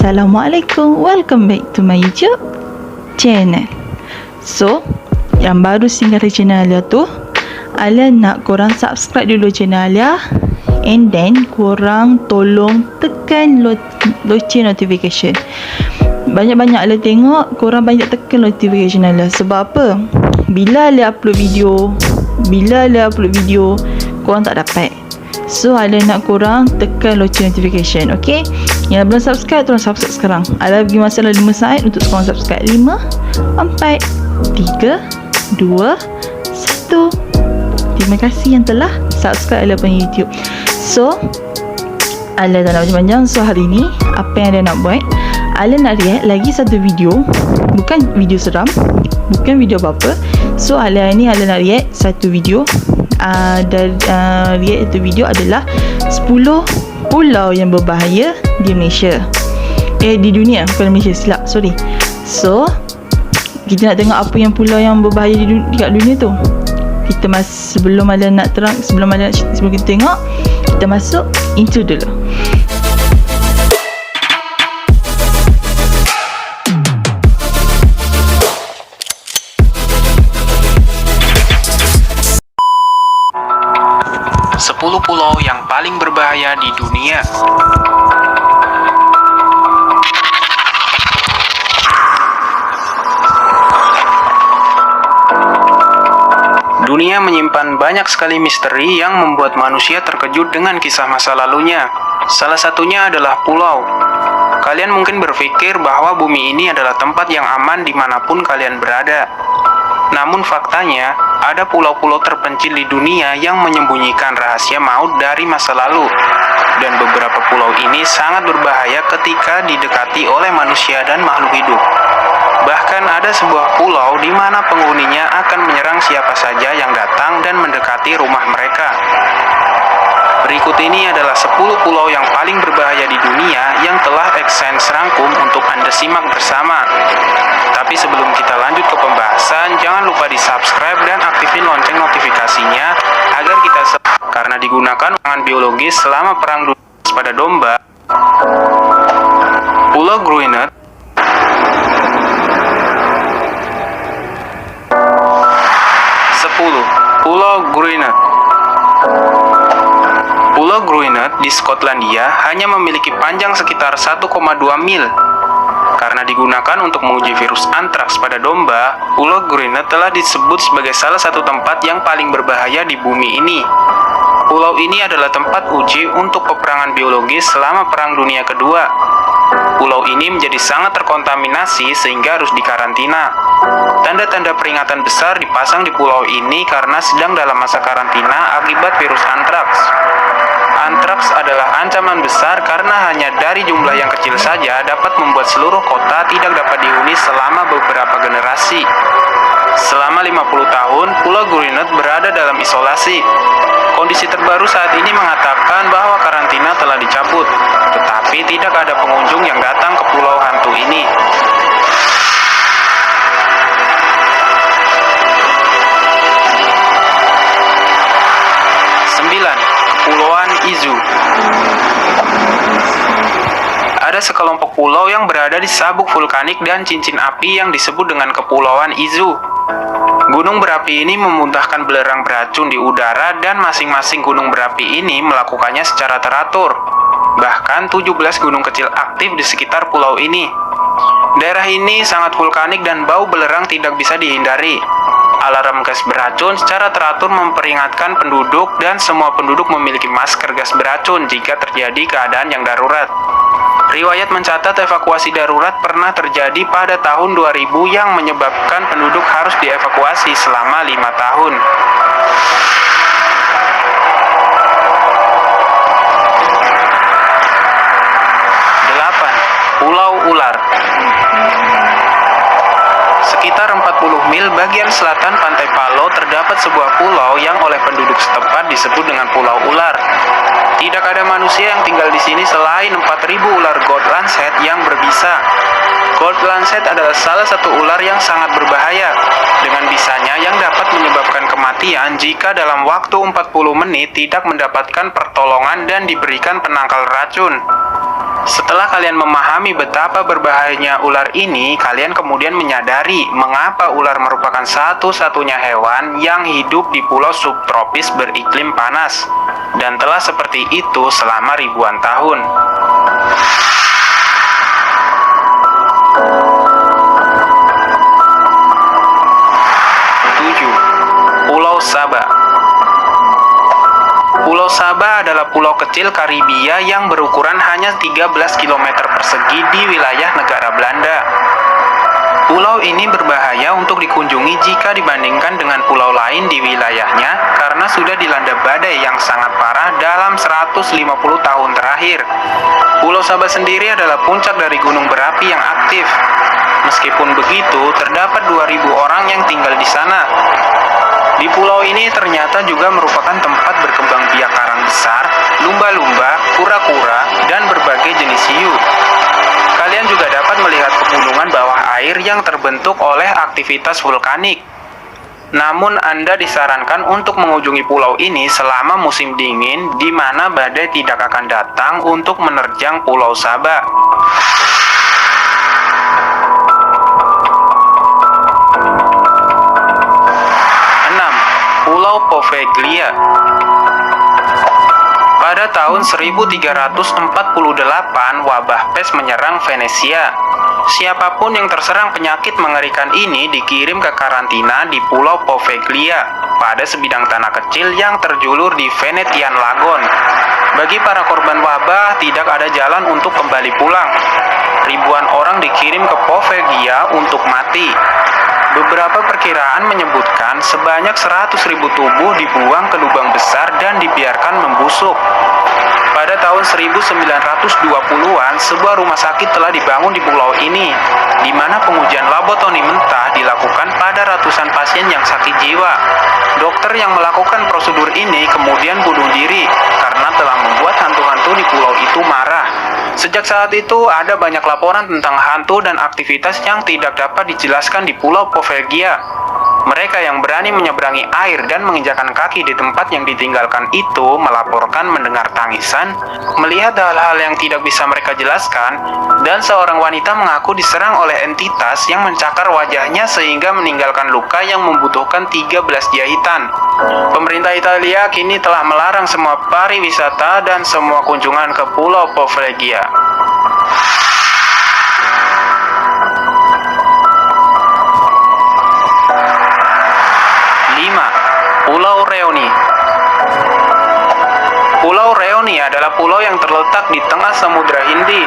Assalamualaikum, welcome back to my YouTube channel. So, yang baru singgah di channel Alia tu, Alia nak korang subscribe dulu channel Alia, and then korang tolong tekan loceng notification. Banyak-banyak Alia tengok korang banyak tekan notification Alia. Sebab apa? Bila Alia upload video, korang tak dapat. So Alia nak korang tekan loceng notification. Okay, yang belum subscribe, tolong subscribe sekarang. Alia bagi masa 5 saat untuk korang subscribe. 5, 4, 3, 2, 1. Terima kasih yang telah subscribe Alia punya YouTube. So Alia tak nak panjang. So hari ni apa yang Alia nak buat, Alia nak react lagi satu video. Bukan video seram, bukan video apa-apa. So Alia nak react satu video. React itu video adalah 10 pulau yang berbahaya di Malaysia. Di dunia, bukan Malaysia, silap, sorry. So kita nak tengok apa yang pulau yang berbahaya dekat dunia tu. Kita sebelum kita tengok, kita masuk intro dulu. Pulau yang paling berbahaya di dunia. Dunia menyimpan banyak sekali misteri yang membuat manusia terkejut dengan kisah masa lalunya. Salah satunya adalah pulau. Kalian mungkin berpikir bahwa bumi ini adalah tempat yang aman dimanapun kalian berada. Namun faktanya, ada pulau-pulau terpencil di dunia yang menyembunyikan rahasia maut dari masa lalu. Dan beberapa pulau ini sangat berbahaya ketika didekati oleh manusia dan makhluk hidup. Bahkan ada sebuah pulau di mana penghuninya akan menyerang siapa saja yang datang dan mendekati rumah mereka. Berikut ini adalah 10 pulau yang paling berbahaya di dunia yang telah X-Sense rangkum untuk Anda simak bersama. Tapi sebelum kita lanjut ke pembahasan, jangan lupa di-subscribe dan aktifin lonceng notifikasinya agar kita karena digunakan pangan biologis selama perang dunia pada domba. Pulau Gruinet. 10. Pulau Gruinet. Pulau Gruinet di Skotlandia hanya memiliki panjang sekitar 1,2 mil. Karena digunakan untuk menguji virus antraks pada domba, Pulau Gruinet telah disebut sebagai salah satu tempat yang paling berbahaya di bumi ini. Pulau ini adalah tempat uji untuk peperangan biologis selama Perang Dunia Kedua. Pulau ini menjadi sangat terkontaminasi sehingga harus dikarantina. Tanda-tanda peringatan besar dipasang di pulau ini karena sedang dalam masa karantina akibat virus antraks. Antraks adalah ancaman besar karena hanya dari jumlah yang kecil saja dapat membuat seluruh kota tidak dapat dihuni selama beberapa generasi. Selama 50 tahun, Pulau Gruinet berada dalam isolasi. Kondisi terbaru saat ini mengatakan bahwa karantina telah dicabut, tetapi tidak ada pengunjung yang datang ke pulau hantu ini. Kepulauan Izu. Ada sekelompok pulau yang berada di sabuk vulkanik dan cincin api yang disebut dengan Kepulauan Izu. Gunung berapi ini memuntahkan belerang beracun di udara dan masing-masing gunung berapi ini melakukannya secara teratur. Bahkan 17 gunung kecil aktif di sekitar pulau ini. Daerah ini sangat vulkanik dan bau belerang tidak bisa dihindari. Alarm gas beracun secara teratur memperingatkan penduduk dan semua penduduk memiliki masker gas beracun jika terjadi keadaan yang darurat. Riwayat mencatat evakuasi darurat pernah terjadi pada tahun 2000 yang menyebabkan penduduk harus dievakuasi selama 5 tahun. Pulau Ular. Sekitar 40 mil bagian selatan pantai Palau terdapat sebuah pulau yang oleh penduduk setempat disebut dengan Pulau Ular. Tidak ada manusia yang tinggal di sini selain 4.000 ular gold lancet yang berbisa. Gold lancet adalah salah satu ular yang sangat berbahaya, dengan bisanya yang dapat menyebabkan kematian jika dalam waktu 40 menit tidak mendapatkan pertolongan dan diberikan penangkal racun. Setelah kalian memahami betapa berbahayanya ular ini, kalian kemudian menyadari mengapa ular merupakan satu-satunya hewan yang hidup di pulau subtropis beriklim panas, dan telah seperti itu selama ribuan tahun. Pulau Saba. Pulau Saba adalah pulau kecil Karibia yang berukuran hanya 13 km persegi di wilayah negara Belanda. Pulau ini berbahaya untuk dikunjungi jika dibandingkan dengan pulau lain di wilayahnya karena sudah dilanda badai yang sangat parah dalam 150 tahun terakhir. Pulau Saba sendiri adalah puncak dari gunung berapi yang aktif. Meskipun begitu, terdapat 2.000 orang yang tinggal di sana. Di pulau ini ternyata juga merupakan tempat berkembang biak karang besar, lumba-lumba, kura-kura, dan berbagai jenis hiu. Kalian juga dapat melihat pegunungan bawah air yang terbentuk oleh aktivitas vulkanik. Namun Anda disarankan untuk mengunjungi pulau ini selama musim dingin, di mana badai tidak akan datang untuk menerjang Pulau Saba. Pulau Poveglia. Pada tahun 1348, wabah pes menyerang Venesia. Siapapun yang terserang penyakit mengerikan ini dikirim ke karantina di Pulau Poveglia pada sebidang tanah kecil yang terjulur di Venetian Lagoon. Bagi para korban wabah, tidak ada jalan untuk kembali pulang. Ribuan orang dikirim ke Poveglia untuk mati. Beberapa perkiraan menyebutkan sebanyak 100.000 tubuh dibuang ke lubang besar dan dibiarkan membusuk. Pada tahun 1920-an, sebuah rumah sakit telah dibangun di pulau ini, di mana pengujian lobotomi mentah dilakukan pada ratusan pasien yang sakit jiwa. Dokter yang melakukan prosedur ini kemudian bunuh diri karena telah membuat hantu-hantu di pulau itu marah. Sejak saat itu, ada banyak laporan tentang hantu dan aktivitas yang tidak dapat dijelaskan di Pulau Poveglia. Mereka yang berani menyeberangi air dan menginjakan kaki di tempat yang ditinggalkan itu melaporkan mendengar tangisan, melihat hal-hal yang tidak bisa mereka jelaskan, dan seorang wanita mengaku diserang oleh entitas yang mencakar wajahnya sehingga meninggalkan luka yang membutuhkan 13 jahitan. Pemerintah Italia kini telah melarang semua pariwisata dan semua kunjungan ke Pulau Poveglia. 5. Pulau Reuni. Pulau Reuni adalah pulau yang terletak di tengah Samudra Hindi.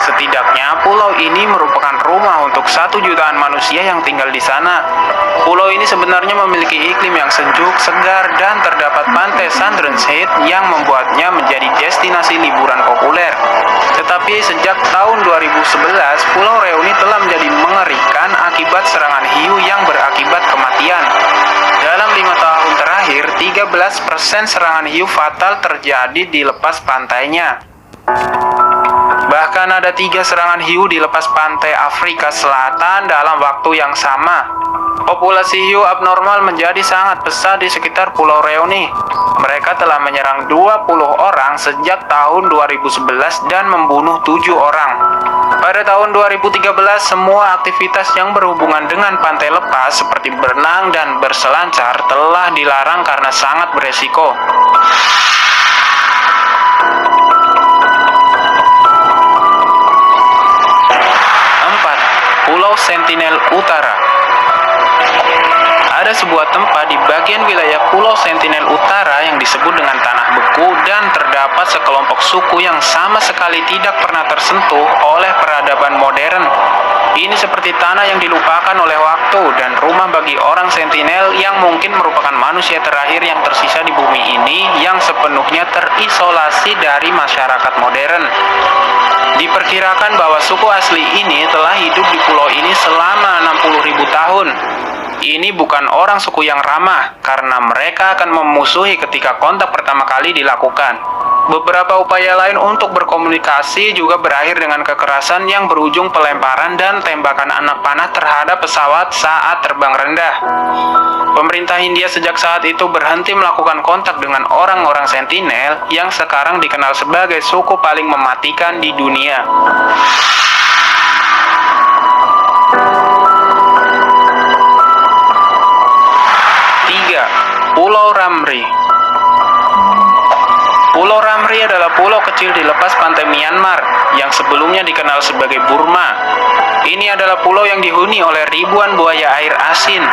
Setidaknya pulau ini merupakan rumah untuk 1 jutaan manusia yang tinggal di sana. Pulau ini sebenarnya memiliki iklim yang sejuk, segar, dan terdapat pantai Sandringham Head yang membuatnya menjadi destinasi liburan populer. Tetapi sejak tahun 2011, Pulau Reuni telah menjadi mengerikan akibat serangan hiu yang berakibat kematian. Dalam 5 tahun terakhir, 13% serangan hiu fatal terjadi di lepas pantainya. Bahkan ada 3 serangan hiu di lepas pantai Afrika Selatan dalam waktu yang sama. Populasi hiu abnormal menjadi sangat besar di sekitar Pulau Reuni. Mereka telah menyerang 20 orang sejak tahun 2011 dan membunuh 7 orang. Pada tahun 2013, semua aktivitas yang berhubungan dengan pantai lepas seperti berenang dan berselancar telah dilarang karena sangat beresiko. 4. Pulau Sentinel Utara. Ada sebuah tempat di bagian wilayah Pulau Sentinel Utara yang disebut dengan Tanah Beku dan terdapat sekelompok suku yang sama sekali tidak pernah tersentuh oleh peradaban modern. Ini seperti tanah yang dilupakan oleh waktu dan rumah bagi orang Sentinel yang mungkin merupakan manusia terakhir yang tersisa di bumi ini yang sepenuhnya terisolasi dari masyarakat modern. Diperkirakan bahwa suku asli ini telah hidup di pulau ini selama 60.000 tahun. ini bukan orang suku yang ramah karena mereka akan memusuhi ketika kontak pertama kali dilakukan. Beberapa upaya lain untuk berkomunikasi juga berakhir dengan kekerasan yang berujung pelemparan dan tembakan anak panah terhadap pesawat saat terbang rendah. Pemerintah Hindia sejak saat itu berhenti melakukan kontak dengan orang-orang sentinel yang sekarang dikenal sebagai suku paling mematikan di dunia. Pulau Ramri. Pulau Ramri adalah pulau kecil di lepas pantai Myanmar yang sebelumnya dikenal sebagai Burma. Ini adalah pulau yang dihuni oleh ribuan buaya air asin.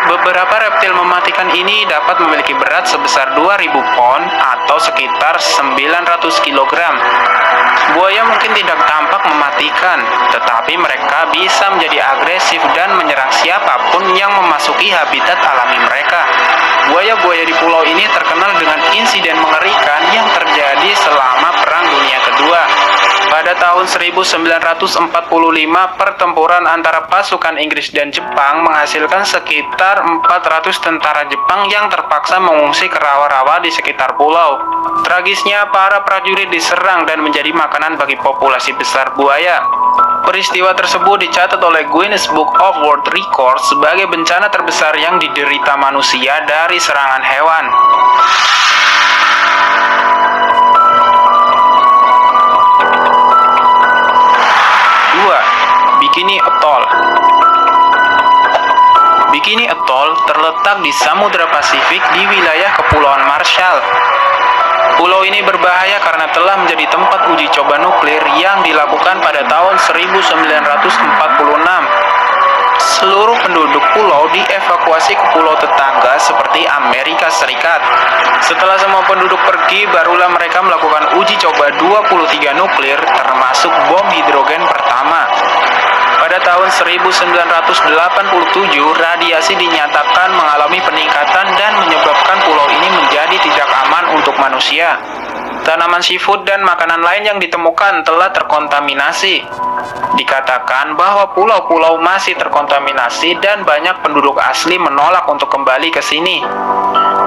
Beberapa reptil mematikan ini dapat memiliki berat sebesar 2000 pon atau sekitar 900 kg. Buaya mungkin tidak tampak mematikan, tetapi mereka bisa menjadi agresif dan menyerang siapapun yang memasuki habitat alami mereka. Buaya-buaya di pulau ini terkenal dengan insiden mengerikan yang terjadi selama Perang Dunia Kedua. Pada tahun 1945, pertempuran antara pasukan Inggris dan Jepang menghasilkan sekitar 400 tentara Jepang yang terpaksa mengungsi ke rawa-rawa di sekitar pulau. Tragisnya, para prajurit diserang dan menjadi makanan bagi populasi besar buaya. Peristiwa tersebut dicatat oleh Guinness Book of World Records sebagai bencana terbesar yang diderita manusia dari serangan hewan. Bikini Atoll. Bikini Atoll terletak di Samudra Pasifik di wilayah Kepulauan Marshall. Pulau ini berbahaya karena telah menjadi tempat uji coba nuklir yang dilakukan pada tahun 1946. Seluruh penduduk pulau dievakuasi ke pulau tetangga seperti Amerika Serikat. Setelah semua penduduk pergi, barulah mereka melakukan uji coba 23 nuklir termasuk bom hidrogen pertama. Pada tahun 1987, radiasi dinyatakan mengalami peningkatan dan menyebabkan pulau ini menjadi tidak aman untuk manusia. Tanaman seafood dan makanan lain yang ditemukan telah terkontaminasi. Dikatakan bahwa pulau-pulau masih terkontaminasi dan banyak penduduk asli menolak untuk kembali ke sini.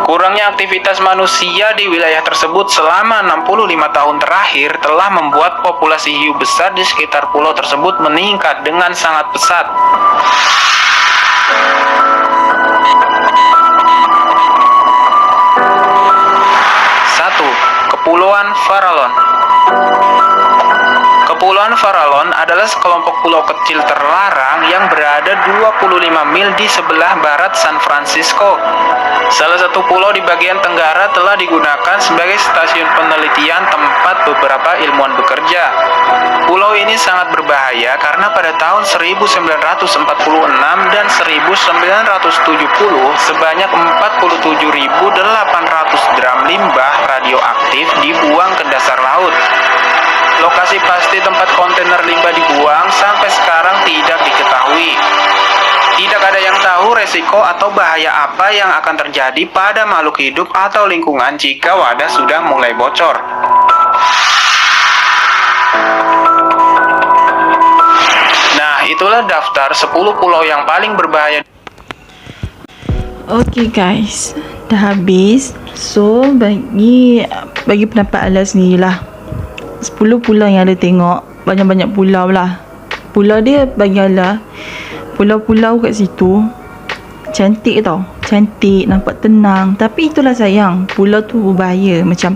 Kurangnya aktivitas manusia di wilayah tersebut selama 65 tahun terakhir telah membuat populasi hiu besar di sekitar pulau tersebut meningkat dengan sangat pesat. Kepulauan Farallon. Kepulauan Farallon adalah sekelompok pulau kecil terlarang yang berada 25 mil di sebelah barat San Francisco. Salah satu pulau di bagian tenggara telah digunakan sebagai stasiun penelitian tempat beberapa ilmuwan bekerja. Pulau ini sangat berbahaya karena pada tahun 1946 dan 1970 sebanyak 47.800 gram limbah radioaktif dibuang ke dasar laut. Lokasi pasti tempat kontainer limbah dibuang sampai sekarang tidak diketahui. Tidak ada yang tahu resiko atau bahaya apa yang akan terjadi pada makhluk hidup atau lingkungan jika wadah sudah mulai bocor. Nah, itulah daftar 10 pulau yang paling berbahaya. Okay guys, dah habis. So, bagi pendapat Ala sendirilah. 10 pulau yang ada tengok, banyak-banyak pulau lah. Pulau dia bagi Ala, pulau-pulau kat situ cantik tau, cantik, nampak tenang. Tapi itulah sayang, pulau tu berbahaya. Macam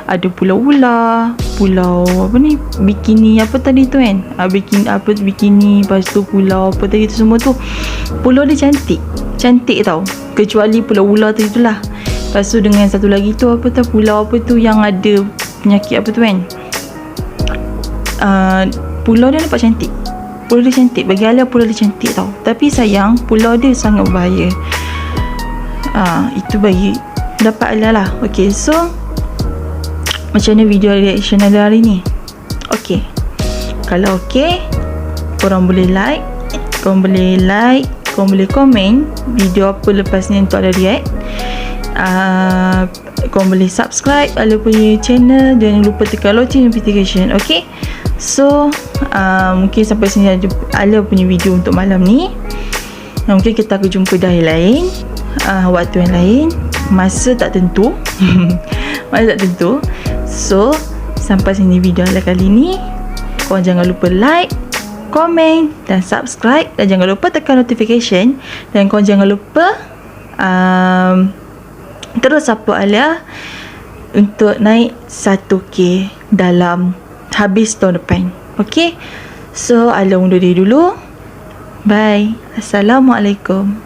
ada pulau ular, pulau apa ni, bikini apa tadi tu kan, bikini, lepas tu pulau apa tadi tu, semua tu pulau dia cantik tau, kecuali pulau ular tu itulah. Lepas tu dengan satu lagi tu apa tu, pulau apa tu yang ada penyakit apa tu kan, pulau dia nampak cantik. Pulau dia cantik, bagi Ala pulau dia cantik tau. Tapi sayang, pulau dia sangat berbahaya. Itu bagi pendapat Ala lah. Okay, so macam mana video reaction Ala hari ni? Okay, kalau okay, korang boleh like, korang boleh komen video apa lepas ni untuk Ala react. Korang boleh subscribe Ala punya channel, jangan lupa tekan lonceng notification. Okay, so mungkin sampai sini Ala punya video untuk malam ni. Mungkin kita akan jumpa di hari lain, waktu yang lain, masa tak tentu. Masa tak tentu. So, sampai sini video ala kali ni. Korang jangan lupa like, komen dan subscribe, dan jangan lupa tekan notification, dan korang jangan lupa terus support Alia untuk naik 1k dalam habis tahun depan. Okay, so Alia undur diri dulu. Bye. Assalamualaikum.